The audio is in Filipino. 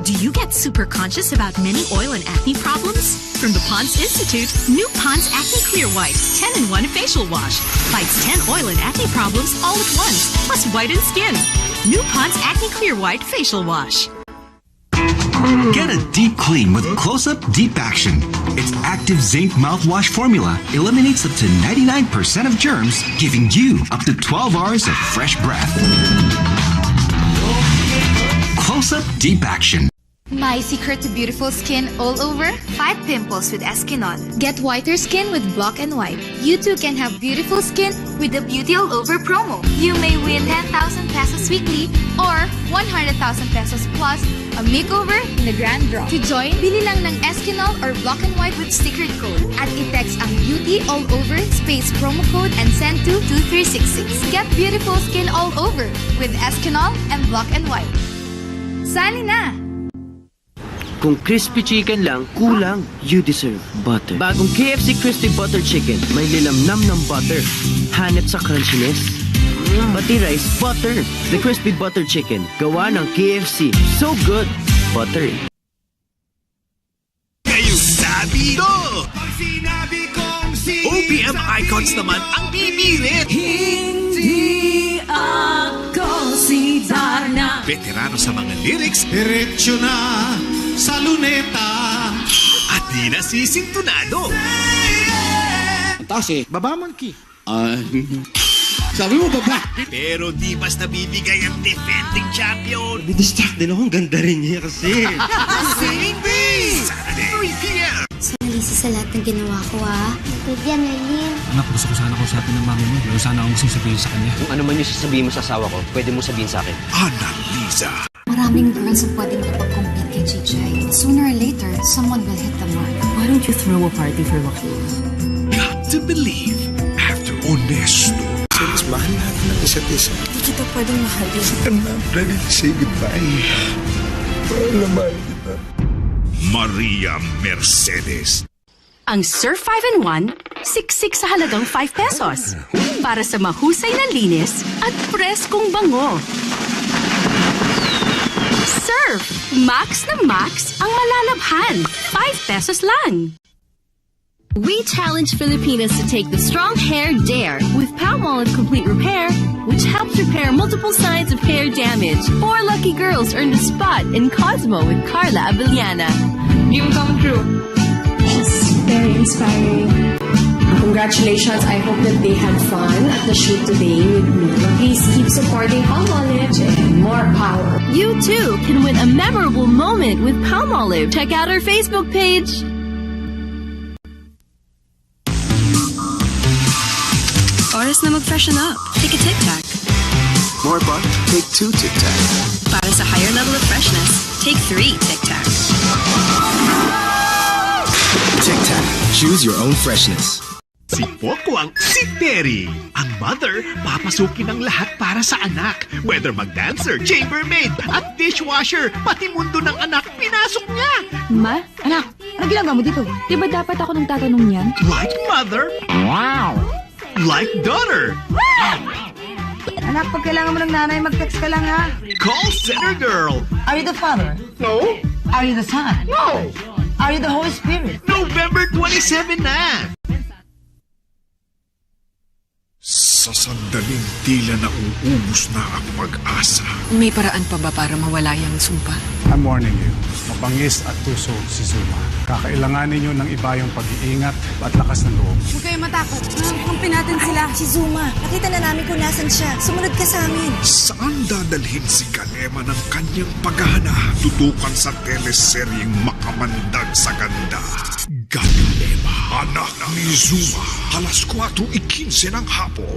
Do you get super conscious about many oil and acne problems? From the Pond's Institute, new Pond's Acne Clear White 10-in-1 Facial Wash fights 10 oil and acne problems all at once, plus whitens skin. New Pond's Acne Clear White Facial Wash. Get a deep clean with Close-Up Deep Action. Its active zinc mouthwash formula eliminates up to 99% of germs, giving you up to 12 hours of fresh breath. Close-Up Deep Action. My secret to beautiful skin all over? Fight pimples with Eskinol. Get whiter skin with Block and White. You too can have beautiful skin with the Beauty All Over promo. You may win 10,000 pesos weekly or 100,000 pesos plus a makeover in the grand draw. To join, bili lang ng Eskinol or Block and White with stickered code at i-text ang Beauty All Over space promo code and send to 2366. Get beautiful skin all over with Eskinol and Block and White. Sali na! Kung crispy chicken lang, kulang. You deserve butter. Bagong KFC Crispy Butter Chicken. May lilamnam ng butter. Hanep sa crunchiness. Pati rice, butter. The Crispy Butter Chicken. Gawa ng KFC. So good. Butter. Kayo sabi ko! OPM icons naman ang bibirit! Hindi ako si Darna. Veterano sa mga lyrics Diretso na sa luneta. at di nasisintunado. Ang taas eh, baba man ki. Sabi mo baba. Pero di basta bibigay ang defending champion. Didistract din ako. Ang ganda rin niya kasi. Singing Bee! Saturday, 3 p.m. Nalisi sa lahat ng ginawa ko, Good yan, Merlin. Anak, gusto ko sana kausapin ng mami mo. Pero sana akong gustong sabihin sa kanya. Kung ano man yung sasabihin mo sa asawa ko, pwede mo sabihin sa akin. Annalisa. Maraming girls ang pwede makapag-compete kay JJ. Sooner or later, someone will hit the mark. Why don't you throw a party for Joaquin? Got to believe after Honesto. Mas mahal natin ang isa't isa. Hindi kita pwedeng mahalin. I'm not ready to say goodbye. Mahal na mahal kita. Maria Mercedes. Ang Surf 5-in-1, siksik sa halagang 5 pesos. Para sa mahusay na linis at preskong bango. Surf! Max na max ang malalabhan. 5 pesos lang. We challenge Filipinas to take the strong hair dare with Palmolive Complete Repair, which helps repair multiple signs of hair damage. 4 lucky girls earned a spot in Cosmo with Carla Avellana. Dream come true. It's very inspiring. Congratulations. I hope that they had fun at the shoot today with me. Please keep supporting Palmolive and more power. You too can win a memorable moment with Palmolive. Check out our Facebook page. Oras na mag-freshen up. Take a Tic Tac. More buck? Take 2 Tic Tac. Para sa higher level of freshness, take 3 Tic Tac. Tic Tac. Choose your own freshness. Si Pokwang, si Terry. Ang mother, papasukin ang lahat para sa anak. Whether mag-dancer, chambermaid, at dishwasher, pati mundo ng anak, pinasok niya. Ma? Anak, ano ginagawa mo dito? Di ba dapat ako nang tatanong yan? Like mother. Wow. Like daughter. Anak, pag kailangan mo ng nanay, mag-text ka lang ha. Call center girl. Are you the father? No. Are you the son? No. Are you the Holy Spirit? November 27 na. Sa sandaling tila na uubos na ang pag-asa. May paraan pa ba para mawala yung sumpa? I'm warning you. Mabangis at tuso si Zuma. Kakailanganin nyo ng iba yung pag-iingat at lakas ng loob. Huwag kayo matakot. Kampi natin sila. Si Zuma. Nakita na namin kung nasan siya. Sumunod ka sa amin. Saan dadalhin si Kalema ng kanyang paghahana? Tutukan sa teleseryeng makamandag sa ganda. Kalema, anak ni Zuma. Alas 4:15 ng hapon.